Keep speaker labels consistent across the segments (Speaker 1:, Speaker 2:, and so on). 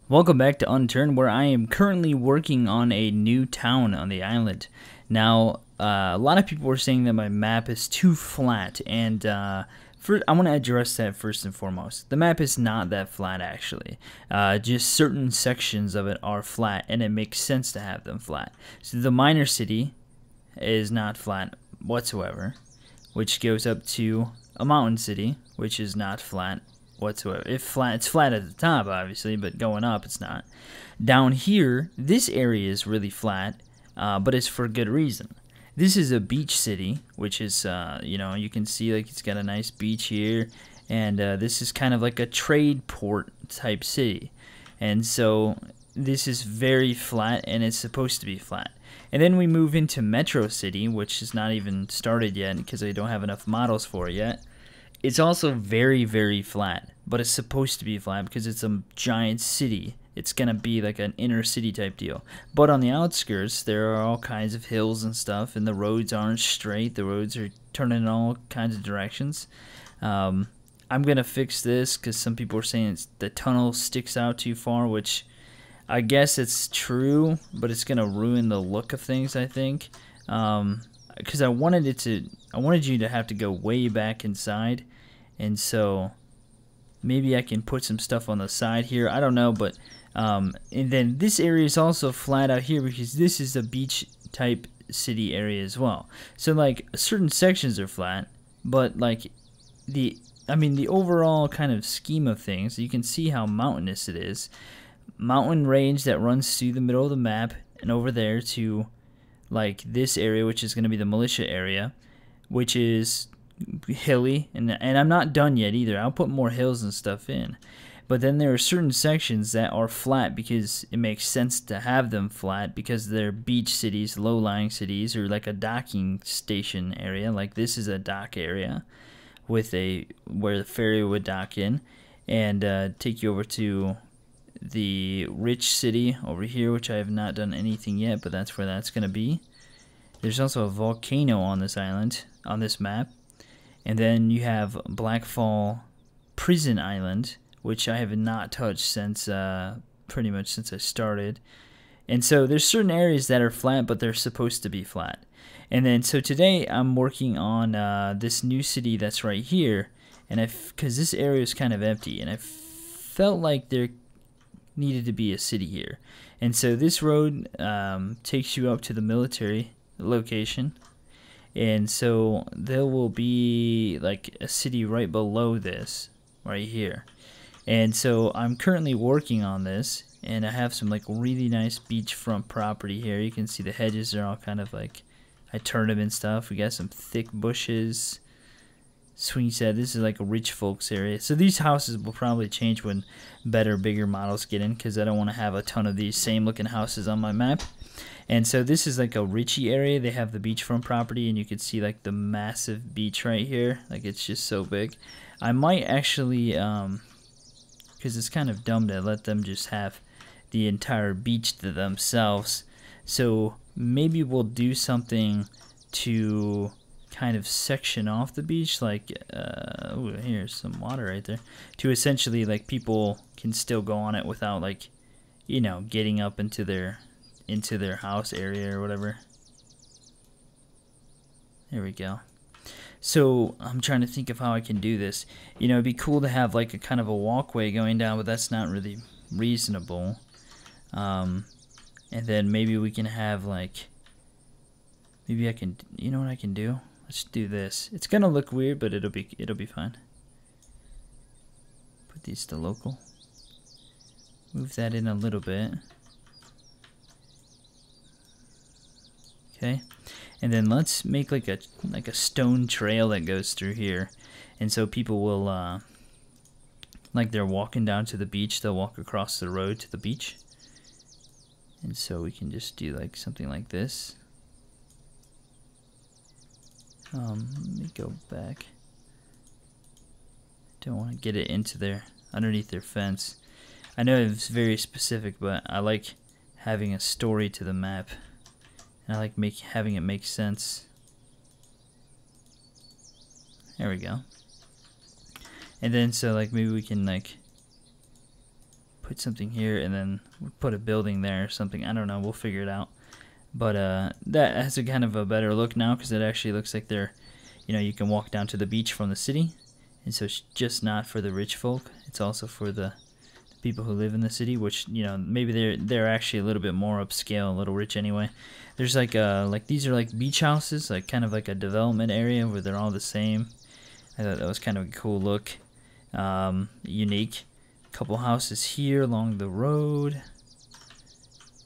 Speaker 1: Welcome back to Unturned, where I am currently working on a new town on the island. Now, a lot of people were saying that my map is too flat, and I want to address that first and foremost. The map is not that flat, actually. Just certain sections of it are flat, and it makes sense to have them flat. So the minor city is not flat whatsoever, which goes up to a mountain city, which is not flat whatsoever. It's flat at the top, obviously, but going up, it's not. Down here, this area is really flat, but it's for good reason. This is a beach city, which is, you can see like it's got a nice beach here, and this is kind of like a trade port type city, and so this is very flat, and it's supposed to be flat. And then we move into Metro City, which is not even started yet because I don't have enough models for it yet. It's also very, very flat, but it's supposed to be flat because it's a giant city. It's going to be like an inner city type deal. But on the outskirts, there are all kinds of hills and stuff, and the roads aren't straight. The roads are turning in all kinds of directions. I'm going to fix this because some people are saying the tunnel sticks out too far, which I guess it's true, but it's going to ruin the look of things, I think. Because I wanted you to have to go way back inside, and so maybe I can put some stuff on the side here. I don't know, but and then this area is also flat out here because this is a beach type city area as well. So like certain sections are flat, but like the overall kind of scheme of things, you can see how mountainous it is. Mountain range that runs through the middle of the map and over there to like this area, which is going to be the militia area, which is hilly, and I'm not done yet either. I'll put more hills and stuff in, but then there are certain sections that are flat because it makes sense to have them flat because they're beach cities, low-lying cities, or like a docking station area. Like this is a dock area with where the ferry would dock in and take you over to the rich city over here, which I have not done anything yet, but that's where that's going to be. There's also a volcano on this island, on this map. And then you have Blackfall Prison Island, which I have not touched since pretty much since I started. And so there's certain areas that are flat, but they're supposed to be flat. And then so today I'm working on this new city that's right here, and because this area is kind of empty, and I felt like there needed to be a city here. And so this road takes you up to the military location, and so there will be like a city right below this right here. And so I'm currently working on this, and I have some like really nice beachfront property here. You can see the hedges are all kind of like, I turned them and stuff. We got some thick bushes. Swing set. This is like a rich folks area. So these houses will probably change when better, bigger models get in, because I don't want to have a ton of these same looking houses on my map. And so this is like a richy area. They have the beachfront property, and you can see like the massive beach right here. Like it's just so big. I might actually, because it's kind of dumb to let them just have the entire beach to themselves. So maybe we'll do something to kind of section off the beach, like ooh, here's some water right there, to essentially like people can still go on it without like, you know, getting up into their house area or whatever. There we go. So I'm trying to think of how I can do this. You know, it'd be cool to have like a kind of a walkway going down, but that's not really reasonable. And then maybe we can have like, maybe I can, you know what I can do? Let's do this. It's gonna look weird, but it'll be fine. Put these to local. Move that in a little bit. Okay, and then let's make like a stone trail that goes through here, and so people will like they're walking down to the beach, they'll walk across the road to the beach, and so we can just do like something like this. Let me go back. Don't want to get it into underneath their fence. I know it's very specific, but I like having a story to the map, and I like having it make sense. There we go. And then so like maybe we can like put something here and then put a building there or something. I don't know. We'll figure it out. But that has a kind of a better look now because it actually looks like they're, you can walk down to the beach from the city. And so it's just not for the rich folk. It's also for the people who live in the city, which, maybe they're actually a little bit more upscale, a little rich anyway. There's like these are like beach houses, like kind of like a development area where they're all the same. I thought that was kind of a cool look, unique. Couple houses here along the road,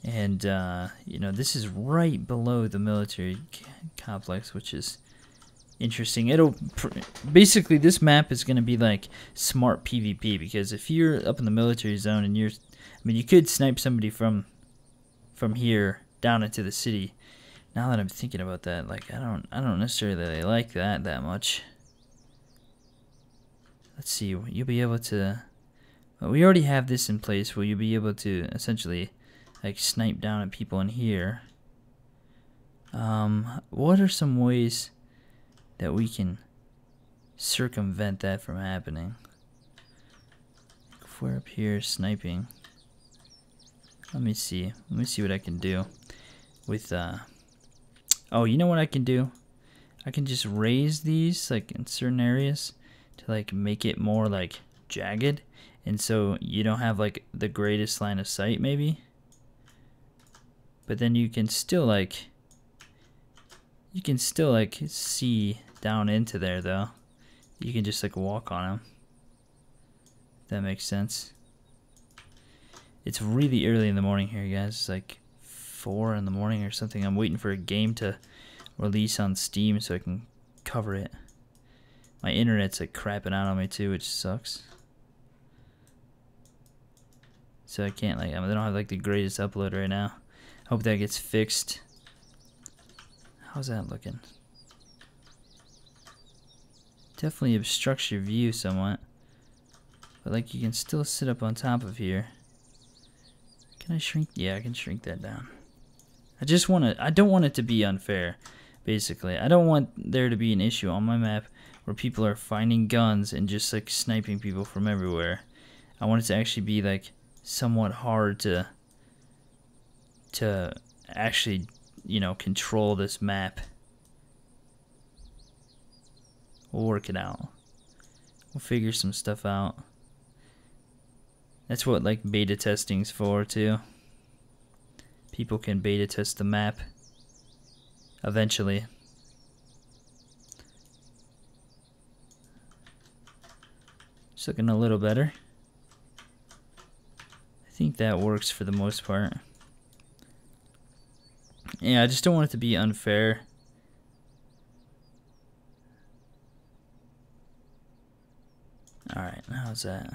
Speaker 1: and this is right below the military complex, which is interesting. Basically this map is going to be like smart PvP, because if you're up in the military zone and you could snipe somebody from here down into the city. Now that I'm thinking about that, like I don't necessarily like that much. Let's see, you'll be able to, well, we already have this in place where you'll be able to essentially like snipe down at people in here. What are some ways that we can circumvent that from happening? If we're up here sniping, let me see what I can do with oh, you know what I can do? I can just raise these like in certain areas to like make it more like jagged, and so you don't have like the greatest line of sight maybe, but then you can still like see down into there though. You can just like walk on them, if that makes sense. It's really early in the morning here, guys. It's like 4 in the morning or something. I'm waiting for a game to release on Steam so I can cover it. My internet's like crapping out on me too, which sucks. So I can't they don't have like the greatest upload right now. Hope that gets fixed. How's that looking? Definitely obstructs your view somewhat. But like you can still sit up on top of here. Can I shrink? Yeah, I can shrink that down. I don't want it to be unfair, basically. I don't want there to be an issue on my map where people are finding guns and just like sniping people from everywhere. I want it to actually be like somewhat hard to actually, control this map. We'll work it out. We'll figure some stuff out. That's what like beta testing's for too. People can beta test the map eventually. It's looking a little better. I think that works for the most part. Yeah, I just don't want it to be unfair. Alright, how's that?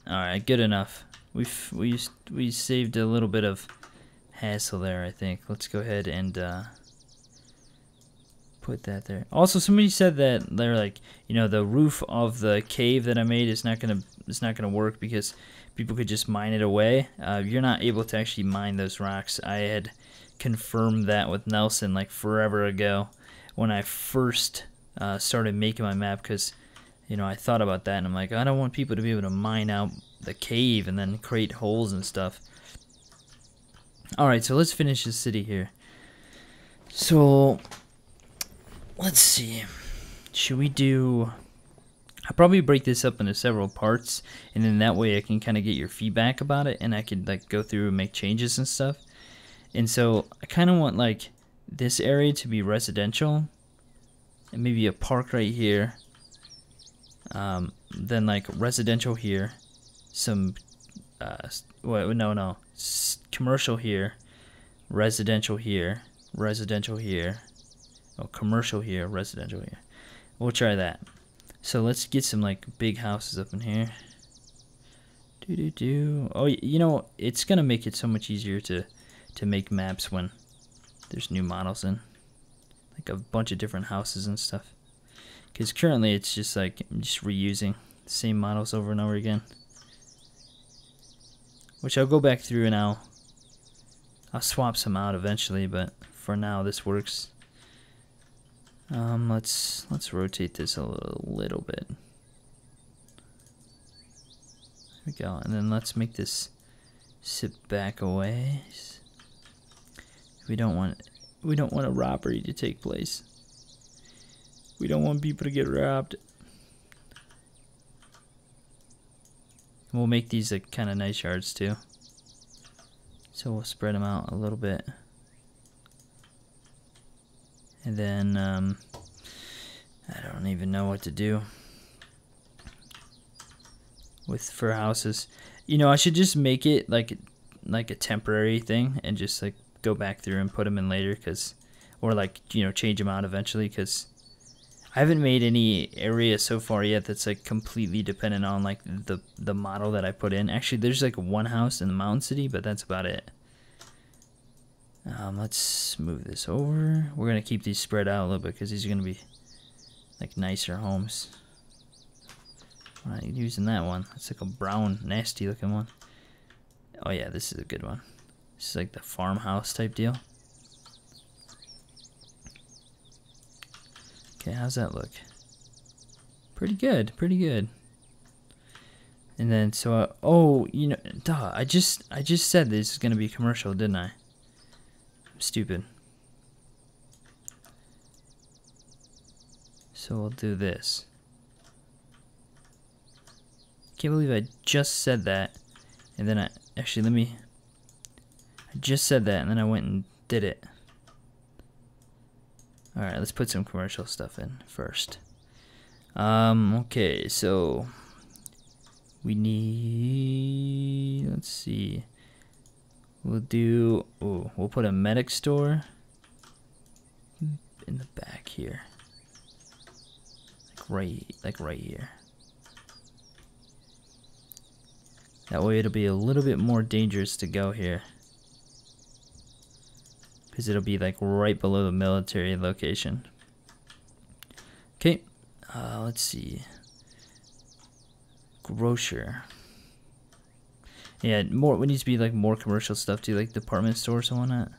Speaker 1: Alright, good enough. We saved a little bit of hassle there, I think. Let's go ahead and put that there. Also, somebody said that they're like, the roof of the cave that I made is not gonna work because people could just mine it away. You're not able to actually mine those rocks. I had confirmed that with Nelson like forever ago when I first started making my map, because I thought about that and I'm like, I don't want people to be able to mine out the cave and then create holes and stuff. Alright, so let's finish the city here. So let's see, should we do, I'll probably break this up into several parts, and then that way I can kind of get your feedback about it and I could like go through and make changes and stuff. And so I kind of want like this area to be residential and maybe a park right here, then like residential here, some commercial here, residential here, residential here, commercial here, residential here. We'll try that. So let's get some like big houses up in here. Oh, it's gonna make it so much easier to make maps when there's new models in, like a bunch of different houses and stuff. Because currently it's just like I'm just reusing the same models over and over again, which I'll go back through and I'll swap some out eventually, but for now this works. Let's rotate this a little bit. we go. And then let's make this sit back away. We don't want a robbery to take place. We don't want people to get robbed. We'll make these like kind of nice yards too. So we'll spread them out a little bit. And then I don't even know what to do for houses. You know, I should just make it like a temporary thing and just like go back through and put them in later, or like, you know, change them out eventually, because I haven't made any area so far yet that's like completely dependent on like the model that I put in. Actually, there's like one house in the Mountain City, but that's about it. Let's move this over. We're gonna keep these spread out a little bit because these are gonna be like nicer homes. I'm not using that one. It's like a brown, nasty looking one. Oh yeah, this is a good one. This is like the farmhouse type deal. Okay, how's that look? Pretty good, pretty good. And then so, oh, you know, duh, I just said this is gonna be commercial, didn't I? I'm stupid. So we'll do this. Can't believe I just said that, and then I just said that, and then I went and did it. Alright, let's put some commercial stuff in first. Okay, so we need, let's see, we'll put a medic store in the back here, like right here. That way it'll be a little bit more dangerous to go here, because it'll be like right below the military location. Okay, let's see. Grocer. Yeah, it needs to be like more commercial stuff too, like department stores and whatnot.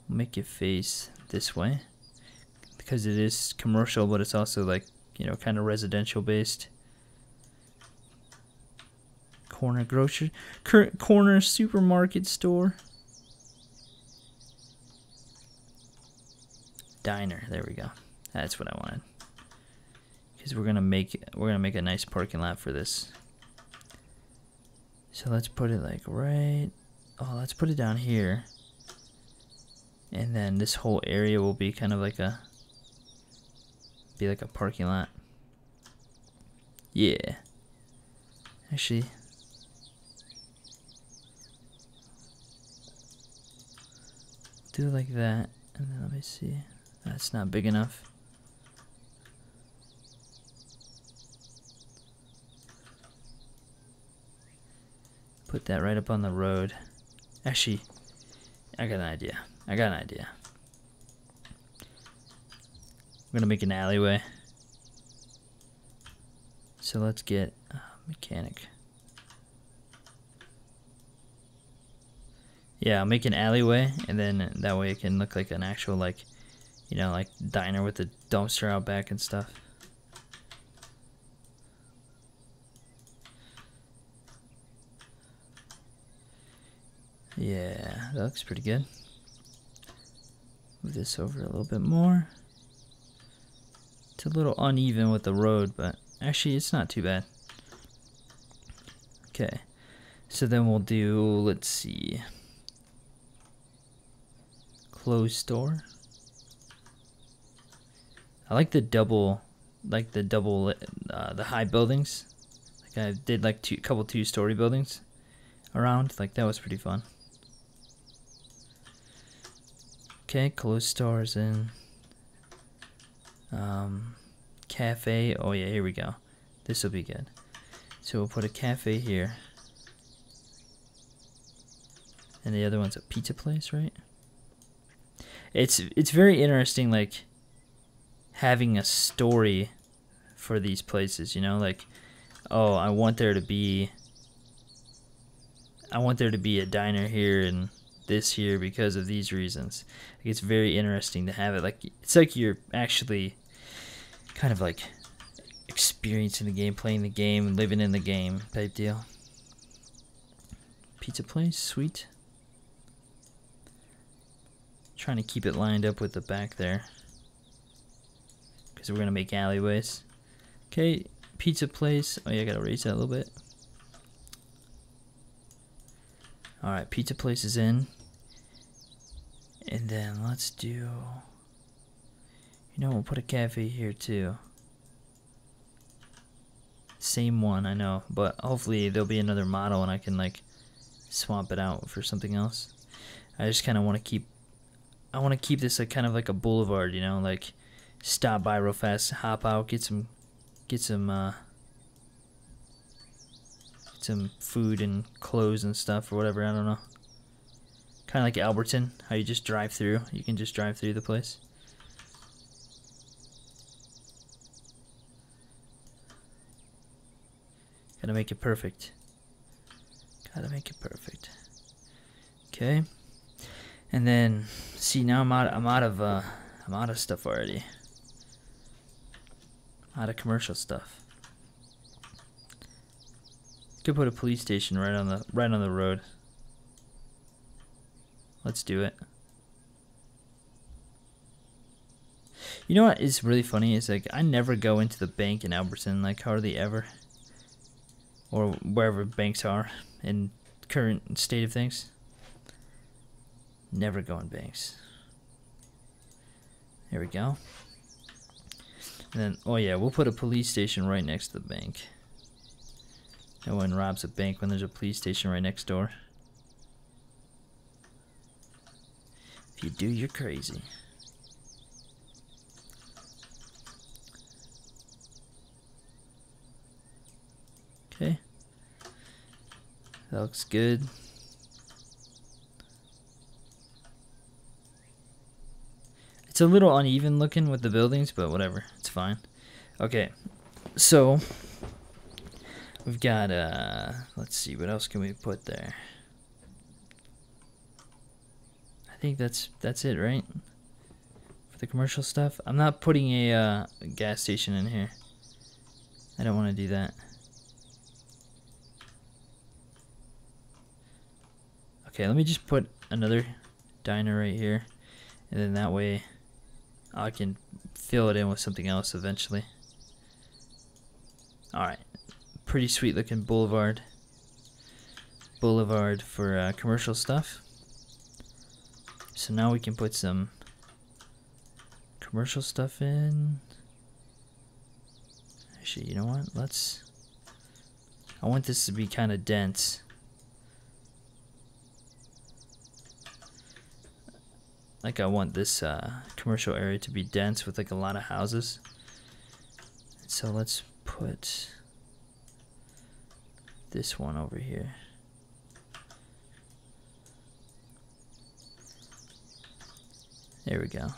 Speaker 1: Make it face this way, because it is commercial, but it's also like, you know, kind of residential based. Corner grocery, corner supermarket store. Diner, there we go. That's what I wanted. Because we're gonna make a nice parking lot for this. So let's put it like let's put it down here. And then this whole area will be kind of like a parking lot. Yeah. Actually, do it like that, and then let me see. That's not big enough. Put that right up on the road. Actually, I got an idea. I'm gonna make an alleyway. So let's get a mechanic. Yeah, I'll make an alleyway, and then that way it can look like an actual, like, you know, like diner with a dumpster out back and stuff. Yeah, that looks pretty good. Move this over a little bit more. It's a little uneven with the road, but actually it's not too bad. Okay, so then we'll do, let's see, closed store. I like the the high buildings. Like I did like a couple two-story buildings around. Like that was pretty fun. Okay, closed stores in. Cafe. Oh yeah, here we go. This will be good. So we'll put a cafe here. And the other one's a pizza place, right? It's very interesting, like, having a story for these places, you know, like, oh, I want there to be a diner here and this here because of these reasons. Like, it's very interesting to have it, like, it's like you're actually kind of like experiencing the game, playing the game, living in the game type deal. Pizza place, sweet. Trying to keep it lined up with the back there, because we're gonna make alleyways. Okay, pizza place. Oh yeah, I gotta raise that a little bit. Alright, pizza place is in. And then let's do, you know, we'll put a cafe here too. Same one, I know, but hopefully there'll be another model and I can like swap it out for something else. I just kind of want to keep, I want to keep this like kind of like a boulevard, you know, like stop by real fast, hop out, get some food and clothes and stuff or whatever, I don't know. Kind of like Alberton, how you just drive through. You can just drive through the place. Gotta make it perfect. Gotta make it perfect. Okay. And then, see, now I'm out of stuff already. I'm out of commercial stuff. Could put a police station right on the road. Let's do it. You know what is really funny is like I never go into the bank in Alberton, like hardly ever, or wherever banks are in current state of things. Never go in banks. There we go. And then, oh yeah, we'll put a police station right next to the bank. No one robs a bank when there's a police station right next door. If you do, you're crazy. Okay. That looks good. It's a little uneven looking with the buildings, but whatever. It's fine. Okay. So we've got let's see, what else can we put there? I think that's it, right? For the commercial stuff. I'm not putting a gas station in here. I don't want to do that. Okay, let me just put another diner right here, and then that way I can fill it in with something else eventually. Alright, pretty sweet looking boulevard for commercial stuff. So now we can put some commercial stuff in. Actually, you know what? I want this to be kind of dense. Like I want this commercial area to be dense with like a lot of houses. So let's put this one over here. There we go.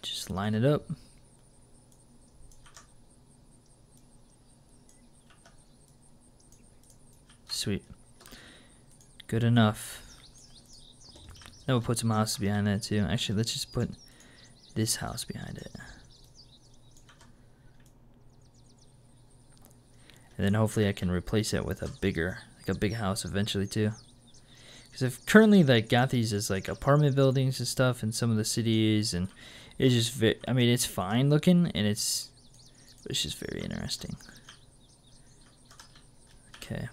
Speaker 1: Just line it up. Sweet. Good enough. Then we'll put some houses behind that too. Actually, let's just put this house behind it. And then hopefully I can replace it with a bigger, like a big house eventually too. Because I've currently like got these as like apartment buildings and stuff in some of the cities, and it's just I mean, it's fine looking, and it's just very interesting. Okay.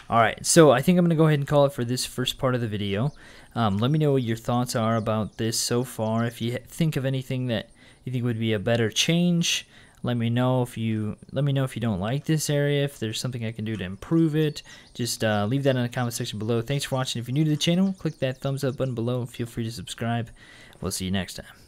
Speaker 1: Alright, so I think I'm going to go ahead and call it for this first part of the video. Let me know what your thoughts are about this so far. If you think of anything that you think would be a better change, let me know. If you don't like this area, if there's something I can do to improve it, just leave that in the comment section below. Thanks for watching. If you're new to the channel, click that thumbs up button below and feel free to subscribe. We'll see you next time.